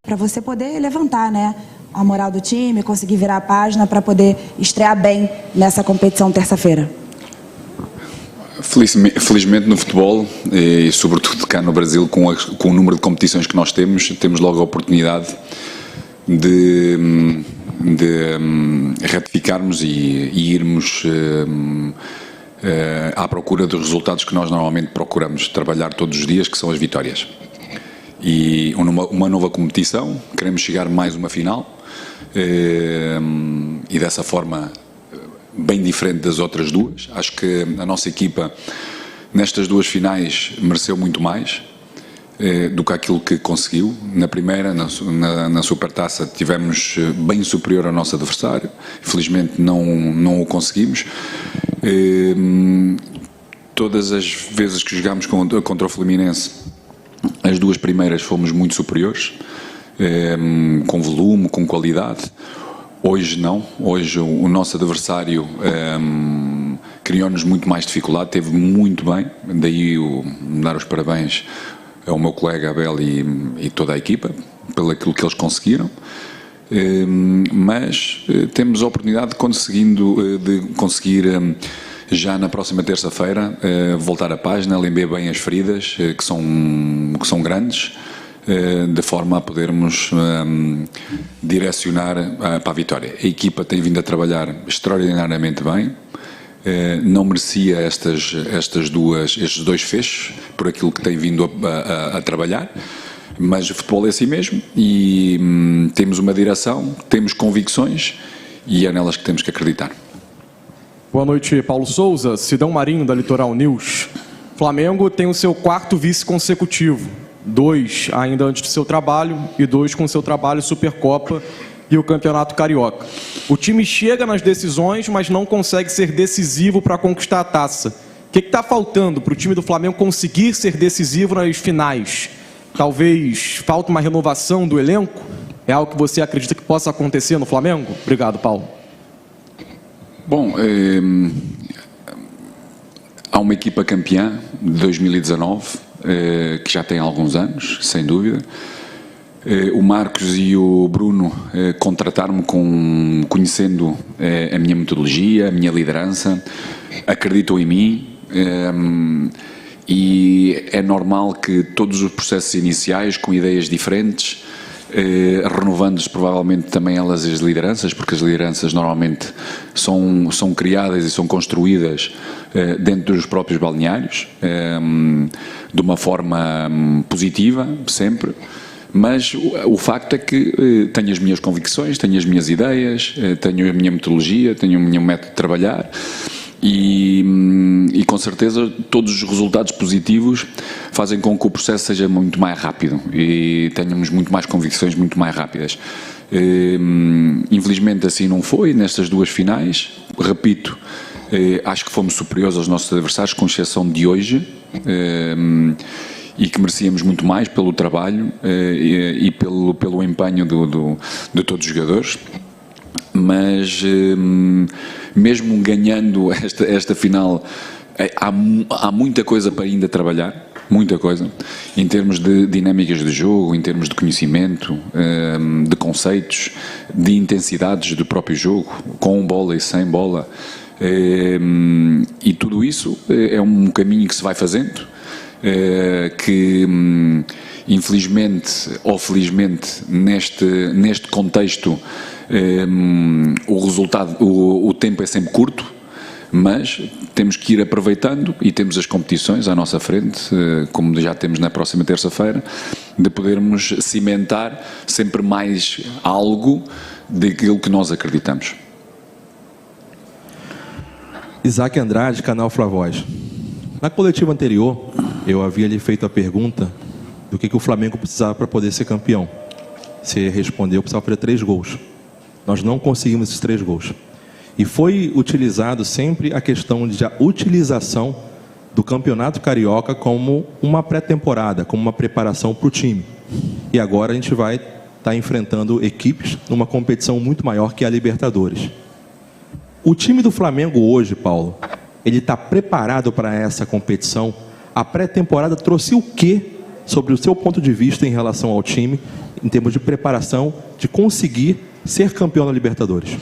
para você poder levantar, né, a moral do time, conseguir virar a página para poder estrear bem nessa competição terça-feira? Felizmente no futebol, e sobretudo cá no Brasil, com o número de competições que nós temos logo a oportunidade de ratificarmos e irmos à procura dos resultados que nós normalmente procuramos trabalhar todos os dias, que são as vitórias. E uma nova competição, queremos chegar mais uma final, e dessa forma bem diferente das outras duas. Acho que a nossa equipa nestas duas finais mereceu muito mais do que aquilo que conseguiu. Na primeira, na Supertaça, tivemos bem superior ao nosso adversário, infelizmente não o conseguimos. Todas as vezes que jogámos contra o Fluminense, as duas primeiras fomos muito superiores, com volume, com qualidade. Hoje não, hoje o nosso adversário criou-nos muito mais dificuldade, teve muito bem, daí dar os parabéns ao meu colega Abel e toda a equipa, pelo aquilo que eles conseguiram, mas temos a oportunidade de conseguir já na próxima terça-feira voltar à página, limper bem as feridas, que são grandes, de forma a podermos direcionar para a vitória. A equipa tem vindo a trabalhar extraordinariamente bem, não merecia estes dois fechos por aquilo que tem vindo a trabalhar, mas o futebol é assim mesmo e temos uma direção, temos convicções e é nelas que temos que acreditar. Boa noite, Paulo Souza, Sidão Marinho, da Litoral News. Flamengo tem o seu 4º vice consecutivo, 2 ainda antes do seu trabalho e 2 com o seu trabalho Supercopa e o Campeonato Carioca. O time chega nas decisões, mas não consegue ser decisivo para conquistar a taça. O que está faltando para o time do Flamengo conseguir ser decisivo nas finais? Talvez falta uma renovação do elenco? É algo que você acredita que possa acontecer no Flamengo? Obrigado, Paulo. Bom, há uma equipa campeã de 2019, que já tem alguns anos, sem dúvida. O Marcos e o Bruno contrataram-me conhecendo a minha metodologia, a minha liderança, acreditam em mim, e é normal que todos os processos iniciais, com ideias diferentes, renovando-se provavelmente também elas as lideranças, porque as lideranças normalmente são criadas e são construídas dentro dos próprios balneários, de uma forma positiva, sempre. Mas o facto é que tenho as minhas convicções, tenho as minhas ideias, tenho a minha metodologia, tenho o meu método de trabalhar e com certeza todos os resultados positivos fazem com que o processo seja muito mais rápido e tenhamos muito mais convicções muito mais rápidas. Infelizmente assim não foi nestas duas finais. Repito, acho que fomos superiores aos nossos adversários, com exceção de hoje, e que merecíamos muito mais pelo trabalho e pelo empenho de todos os jogadores. Mas mesmo ganhando esta final, há muita coisa para ainda trabalhar, muita coisa, em termos de dinâmicas de jogo, em termos de conhecimento, de conceitos, de intensidades do próprio jogo, com bola e sem bola, e tudo isso é um caminho que se vai fazendo, que infelizmente ou felizmente neste contexto o resultado, o tempo é sempre curto, mas temos que ir aproveitando e temos as competições à nossa frente, como já temos na próxima terça-feira, de podermos cimentar sempre mais algo daquilo que nós acreditamos. Isaac Andrade, canal Flavoz. Na coletiva anterior, eu havia lhe feito a pergunta do que o Flamengo precisava para poder ser campeão. Você respondeu que precisava fazer 3 gols. Nós não conseguimos esses 3 gols. E foi utilizado sempre a questão de a utilização do Campeonato Carioca como uma pré-temporada, como uma preparação para o time. E agora a gente vai estar enfrentando equipes numa competição muito maior que a Libertadores. O time do Flamengo hoje, Paulo, ele está preparado para essa competição? A pré-temporada trouxe o quê sobre o seu ponto de vista em relação ao time, em termos de preparação, de conseguir ser campeão da Libertadores.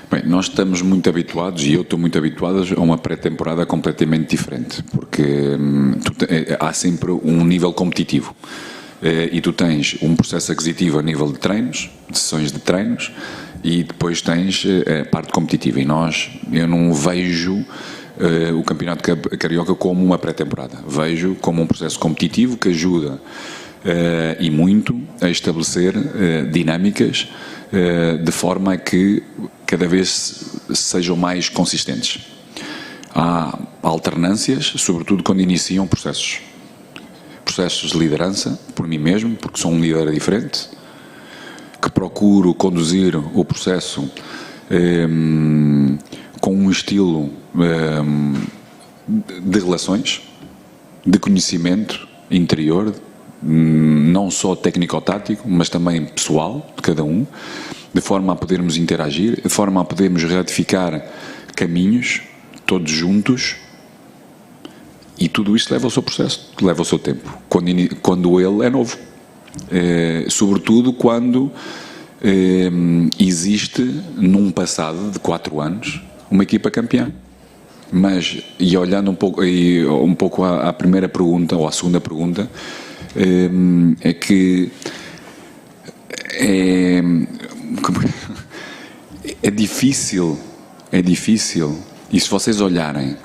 Bem, nós estamos muito habituados, e eu estou muito habituado a uma pré-temporada completamente diferente, porque há sempre um nível competitivo. E tu tens um processo aquisitivo a nível de treinos, de sessões de treinos, e depois tens a parte competitiva. E eu não vejo o Campeonato Carioca como uma pré-temporada. Vejo como um processo competitivo que ajuda e muito a estabelecer dinâmicas de forma a que cada vez sejam mais consistentes. Há alternâncias, sobretudo quando iniciam processos de liderança, por mim mesmo, porque sou um líder diferente, que procuro conduzir o processo com um estilo de relações, de conhecimento interior, não só técnico-tático, mas também pessoal, de cada um, de forma a podermos interagir, de forma a podermos ratificar caminhos, todos juntos, e tudo isto leva ao seu processo, leva ao seu tempo, quando ele é novo. Sobretudo quando existe, num passado de 4 anos, uma equipa campeã. Mas, e olhando um pouco à primeira pergunta, ou à segunda pergunta, é que é difícil, e se vocês olharem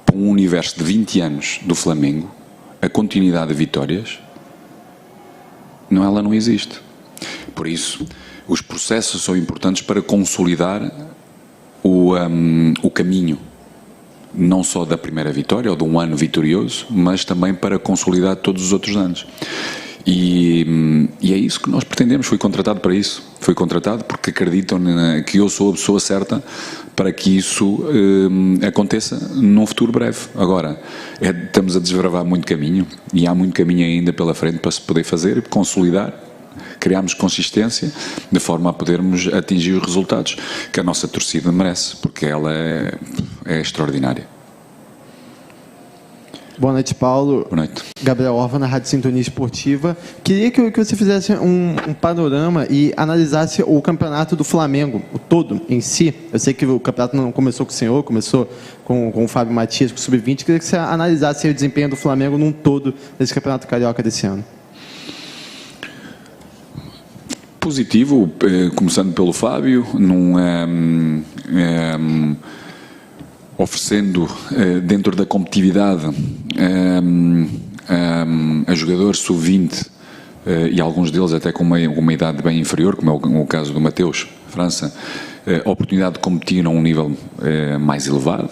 para um universo de 20 anos do Flamengo, a continuidade de vitórias, ela não existe. Por isso, os processos são importantes para consolidar o caminho, não só da primeira vitória ou de um ano vitorioso, mas também para consolidar todos os outros anos. E é isso que nós pretendemos. Fui contratado para isso. Fui contratado porque acreditam que eu sou a pessoa certa para que isso aconteça num futuro breve. Agora, estamos a desbravar muito caminho, e há muito caminho ainda pela frente para se poder fazer e consolidar, criarmos consistência de forma a podermos atingir os resultados que a nossa torcida merece, porque ela é extraordinária. Boa noite, Paulo. Boa noite. Gabriel Orva, na Rádio Sintonia Esportiva. Queria que você fizesse um panorama e analisasse o campeonato do Flamengo, o todo em si. Eu sei que o campeonato não começou com o senhor, começou com o Fábio Matias, com o Sub-20. Queria que você analisasse o desempenho do Flamengo num todo nesse campeonato carioca desse ano. Positivo, começando pelo Fábio, oferecendo dentro da competitividade a jogadores sub-20 e alguns deles até com uma idade bem inferior, como é o caso do Mateus França, a oportunidade de competir a um nível mais elevado,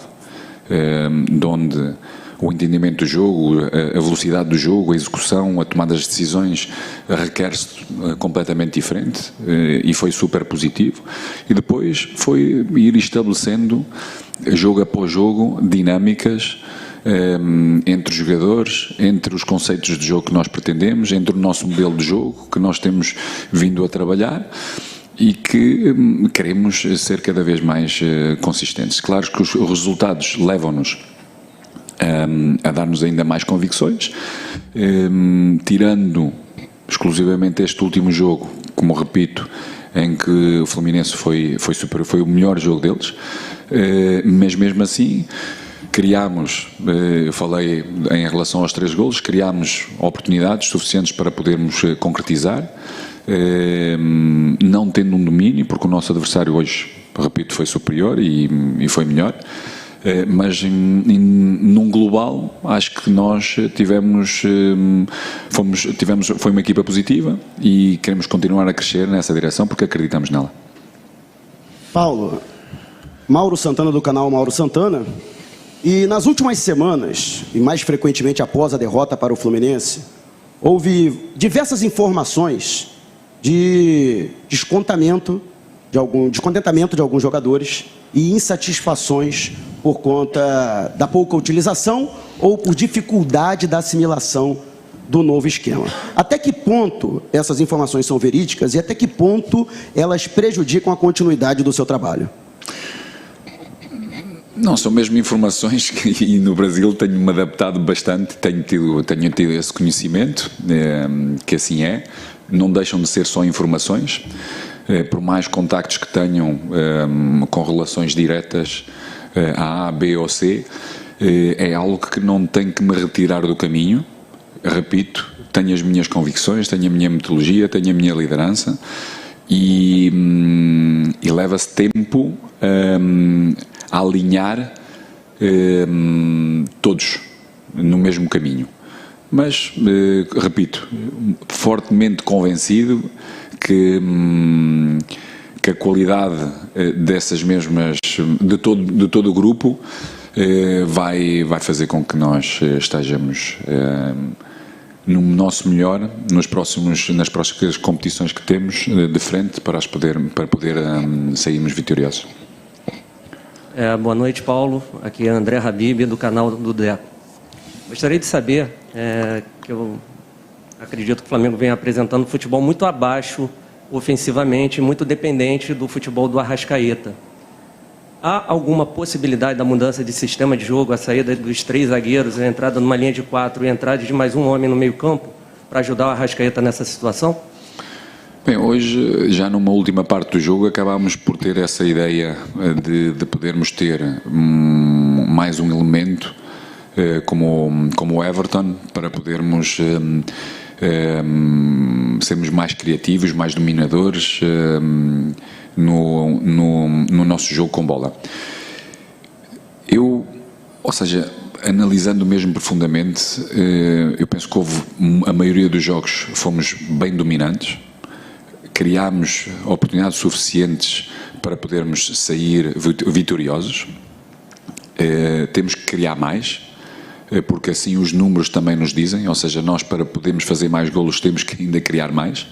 de onde o entendimento do jogo, a velocidade do jogo, a execução, a tomada das decisões requer-se completamente diferente, e foi super positivo. E depois foi ir estabelecendo, jogo após jogo, dinâmicas entre os jogadores, entre os conceitos de jogo que nós pretendemos, entre o nosso modelo de jogo que nós temos vindo a trabalhar e que queremos ser cada vez mais consistentes. Claro que os resultados levam-nos a dar-nos ainda mais convicções, tirando exclusivamente este último jogo, como repito, em que o Fluminense foi o melhor jogo deles, mas mesmo assim criámos, eu falei em relação aos 3 golos, criámos oportunidades suficientes para podermos concretizar, não tendo um domínio, porque o nosso adversário hoje, repito, foi superior e foi melhor. Mas num global acho que nós foi uma equipa positiva e queremos continuar a crescer nessa direção porque acreditamos nela. Paulo, Mauro Santana do canal Mauro Santana. E nas últimas semanas, e mais frequentemente após a derrota para o Fluminense, houve diversas informações de descontentamento de alguns jogadores e insatisfações por conta da pouca utilização ou por dificuldade da assimilação do novo esquema. Até que ponto essas informações são verídicas e até que ponto elas prejudicam a continuidade do seu trabalho? Não, são mesmo informações que e no Brasil tenho-me adaptado bastante, tenho tido esse conhecimento, que assim é, não deixam de ser só informações, por mais contactos que tenham com relações diretas a A, B ou C, é algo que não tem que me retirar do caminho, repito, tenho as minhas convicções, tenho a minha metodologia, tenho a minha liderança e leva-se tempo a alinhar todos no mesmo caminho. Mas, repito, fortemente convencido que a qualidade dessas mesmas, de todo o grupo, vai fazer com que nós estejamos no nosso melhor nas próximas competições que temos de frente para poder sairmos vitoriosos. Boa noite, Paulo. Aqui é André Habib, do canal do Deco. Gostaria de saber, que eu acredito que o Flamengo vem apresentando futebol muito abaixo, ofensivamente, muito dependente do futebol do Arrascaeta. Há alguma possibilidade da mudança de sistema de jogo, a saída dos 3 zagueiros, a entrada numa linha de 4 e a entrada de mais um homem no meio-campo, para ajudar o Arrascaeta nessa situação? Bem, hoje, já numa última parte do jogo, acabámos por ter essa ideia de podermos ter mais um elemento como o Everton, para podermos sermos mais criativos, mais dominadores no nosso jogo com bola. Ou seja, analisando mesmo profundamente, eu penso que a maioria dos jogos fomos bem dominantes, criámos oportunidades suficientes para podermos sair vitoriosos. Temos que criar mais, porque assim os números também nos dizem, ou seja, nós para podermos fazer mais golos temos que ainda criar mais.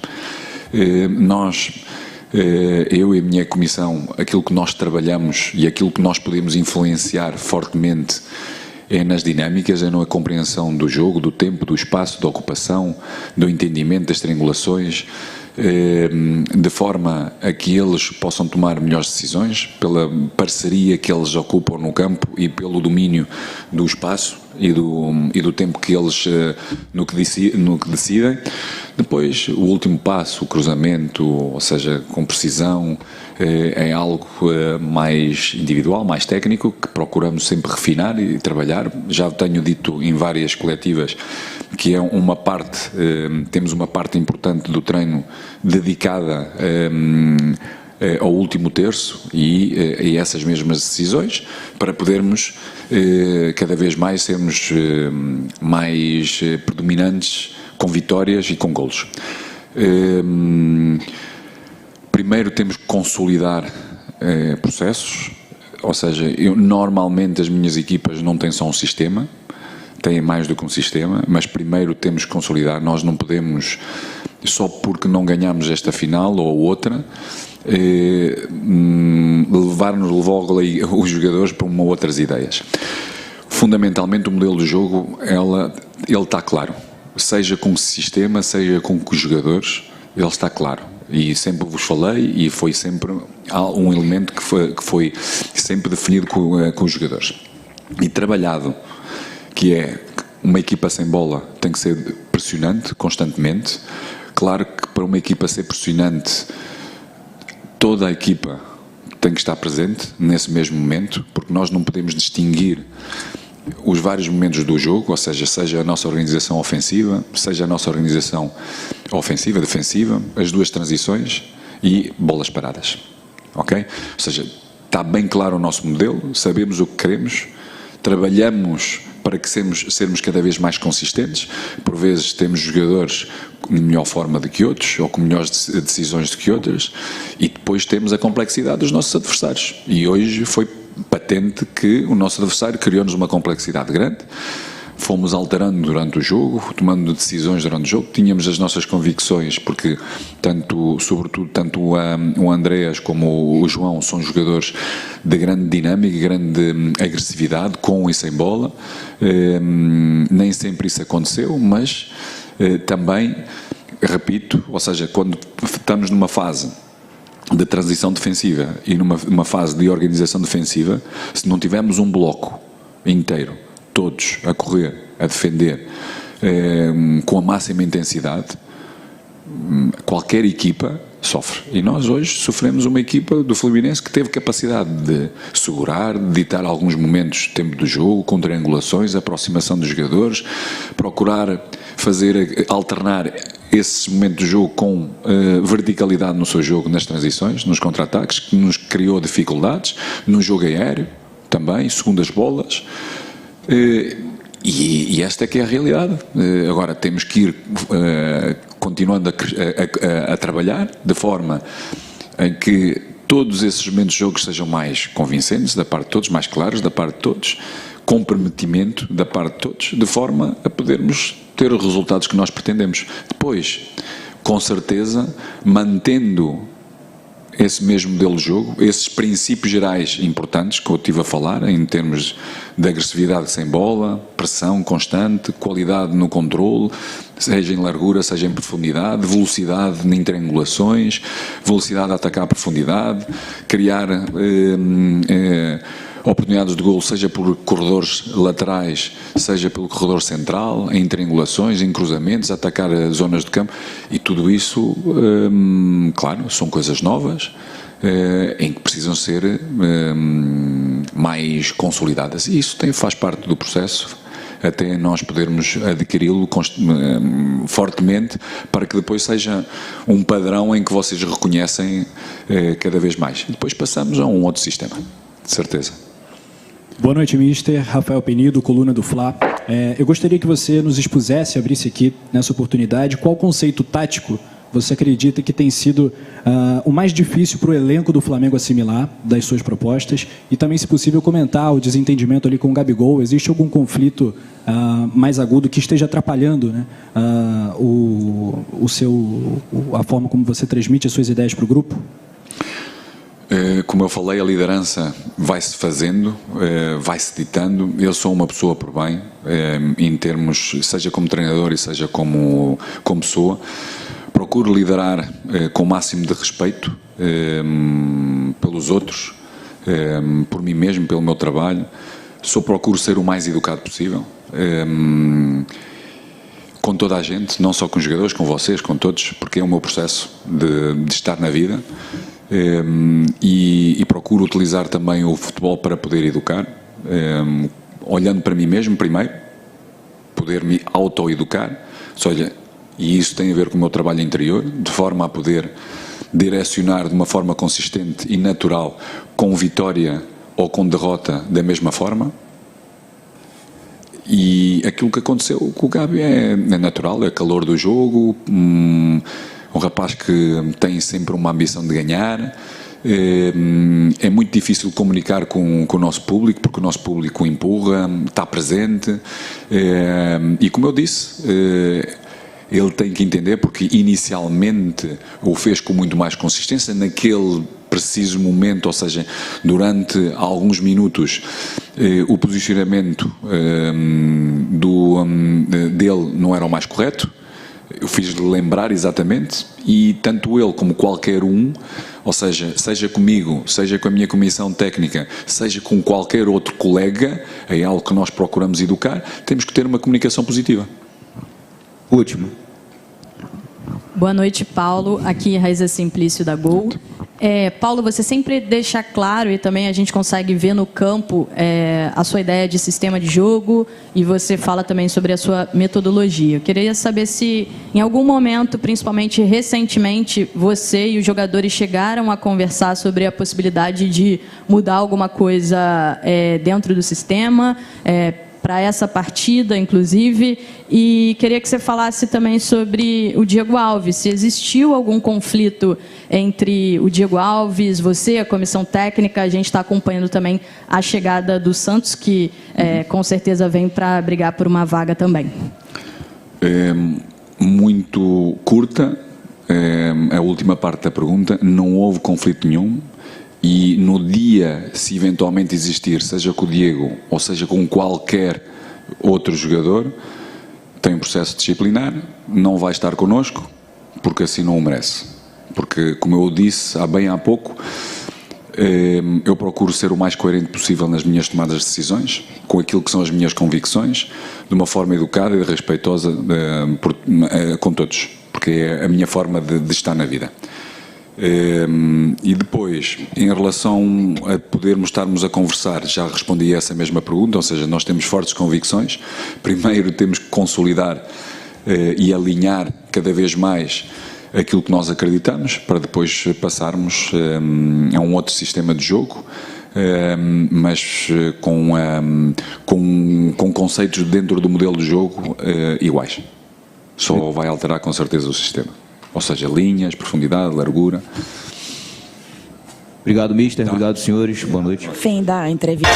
Eu e a minha comissão, aquilo que nós trabalhamos e aquilo que nós podemos influenciar fortemente é nas dinâmicas, é na compreensão do jogo, do tempo, do espaço, da ocupação, do entendimento das triangulações, de forma a que eles possam tomar melhores decisões, pela parceria que eles ocupam no campo e pelo domínio do espaço e do tempo que eles no que decidem. Depois, o último passo, o cruzamento, ou seja, com precisão, é algo mais individual, mais técnico, que procuramos sempre refinar e trabalhar. Já tenho dito em várias coletivas que é uma parte, temos uma parte importante do treino dedicada ao último terço e essas mesmas decisões, para podermos cada vez mais sermos mais predominantes com vitórias e com golos. Primeiro temos que consolidar processos, ou seja, normalmente as minhas equipas não têm só um sistema, têm mais do que um sistema, mas primeiro temos que consolidar. Nós não podemos, só porque não ganhamos esta final ou outra, levar-nos logo os jogadores para outras ideias. Fundamentalmente o modelo de jogo, ele está claro, seja com o sistema, seja com os jogadores, ele está claro. E sempre vos falei, e foi sempre um elemento que foi sempre definido com os jogadores. E trabalhado, que é uma equipa sem bola tem que ser pressionante constantemente. Claro que para uma equipa ser pressionante, toda a equipa tem que estar presente nesse mesmo momento, porque nós não podemos distinguir os vários momentos do jogo, ou seja a nossa organização ofensiva, seja a nossa organização ofensiva, defensiva, as duas transições e bolas paradas, ok? Ou seja, está bem claro o nosso modelo, sabemos o que queremos, trabalhamos para que sermos cada vez mais consistentes. Por vezes temos jogadores de melhor forma do que outros, ou com melhores decisões do que outras, e depois temos a complexidade dos nossos adversários. E hoje foi patente que o nosso adversário criou-nos uma complexidade grande. Fomos alterando durante o jogo, tomando decisões durante o jogo, tínhamos as nossas convicções, porque sobretudo tanto o Andreas como o João são jogadores de grande dinâmica, grande agressividade, com e sem bola. Nem sempre isso aconteceu, mas também, repito, ou seja, quando estamos numa fase de transição defensiva e numa fase de organização defensiva, se não tivermos um bloco inteiro, todos a correr, a defender, com a máxima intensidade, qualquer equipa sofre. E nós hoje sofremos uma equipa do Fluminense que teve capacidade de segurar, de ditar alguns momentos, tempo do jogo, com triangulações, aproximação dos jogadores, procurar alternar esse momento do jogo com verticalidade no seu jogo, nas transições, nos contra-ataques, que nos criou dificuldades, no jogo aéreo também, segundas bolas. E esta é que é a realidade. Agora temos que ir continuando a trabalhar de forma em que todos esses momentos de jogo sejam mais convincentes da parte de todos, mais claros da parte de todos, comprometimento da parte de todos, de forma a podermos ter os resultados que nós pretendemos. Depois, com certeza, mantendo esse mesmo modelo de jogo, esses princípios gerais importantes que eu estive a falar, em termos de agressividade sem bola, pressão constante, qualidade no controle, seja em largura, seja em profundidade, velocidade em triangulações, velocidade a atacar a profundidade, criar oportunidades de golo, seja por corredores laterais, seja pelo corredor central, em triangulações, em cruzamentos, atacar zonas de campo, e tudo isso, claro, são coisas novas, em que precisam ser mais consolidadas. E isso faz parte do processo, até nós podermos adquiri-lo fortemente, para que depois seja um padrão em que vocês reconhecem cada vez mais. E depois passamos a um outro sistema, de certeza. Boa noite, mister. Rafael Penido, coluna do Fla. Eu gostaria que você nos expusesse, abrisse aqui nessa oportunidade, qual conceito tático você acredita que tem sido o mais difícil para o elenco do Flamengo assimilar das suas propostas, e também, se possível, comentar o desentendimento ali com o Gabigol. Existe algum conflito mais agudo que esteja atrapalhando, né, a forma como você transmite as suas ideias para o grupo? Como eu falei, a liderança vai-se fazendo, vai-se ditando. Eu sou uma pessoa por bem, em termos, seja como treinador e seja como pessoa. Procuro liderar com o máximo de respeito pelos outros, por mim mesmo, pelo meu trabalho. Procuro ser o mais educado possível, com toda a gente, não só com os jogadores, com vocês, com todos, porque é o meu processo de estar na vida. E procuro utilizar também o futebol para poder educar, olhando para mim mesmo primeiro, poder me autoeducar, e isso tem a ver com o meu trabalho interior, de forma a poder direcionar de uma forma consistente e natural, com vitória ou com derrota da mesma forma. E aquilo que aconteceu com o Gabi é natural, é calor do jogo, um rapaz que tem sempre uma ambição de ganhar. É muito difícil comunicar com o nosso público, porque o nosso público empurra, está presente, e como eu disse, ele tem que entender, porque inicialmente o fez com muito mais consistência, naquele preciso momento, ou seja, durante alguns minutos, o posicionamento dele não era o mais correto. Eu fiz-lhe lembrar exatamente, e tanto ele como qualquer um, ou seja comigo, seja com a minha comissão técnica, seja com qualquer outro colega, é algo que nós procuramos educar, temos que ter uma comunicação positiva. Último. Boa noite, Paulo. Aqui, Raíza Simplício, da Gol. Paulo, você sempre deixa claro, e também a gente consegue ver no campo, a sua ideia de sistema de jogo, e você fala também sobre a sua metodologia. Eu queria saber se, em algum momento, principalmente recentemente, você e os jogadores chegaram a conversar sobre a possibilidade de mudar alguma coisa dentro do sistema, para essa partida, inclusive, e queria que você falasse também sobre o Diego Alves, se existiu algum conflito entre o Diego Alves, você, a comissão técnica. A gente está acompanhando também a chegada do Santos, que com certeza vem para brigar por uma vaga também. Muito curta, a última parte da pergunta, não houve conflito nenhum. E no dia, se eventualmente existir, seja com o Diego ou seja com qualquer outro jogador, tem um processo disciplinar, não vai estar connosco, porque assim não o merece. porque, como eu disse há pouco, eu procuro ser o mais coerente possível nas minhas tomadas de decisões, com aquilo que são as minhas convicções, de uma forma educada e respeitosa com todos, porque é a minha forma de estar na vida. E depois, em relação a podermos estarmos a conversar, já respondi a essa mesma pergunta, ou seja, nós temos fortes convicções. Primeiro temos que consolidar e alinhar cada vez mais aquilo que nós acreditamos, para depois passarmos a um outro sistema de jogo, mas com conceitos dentro do modelo de jogo iguais. Só vai alterar com certeza o sistema. Ou seja, linhas, profundidade, largura. Obrigado, mister. Obrigado, senhores. Boa noite. Fim da entrevista.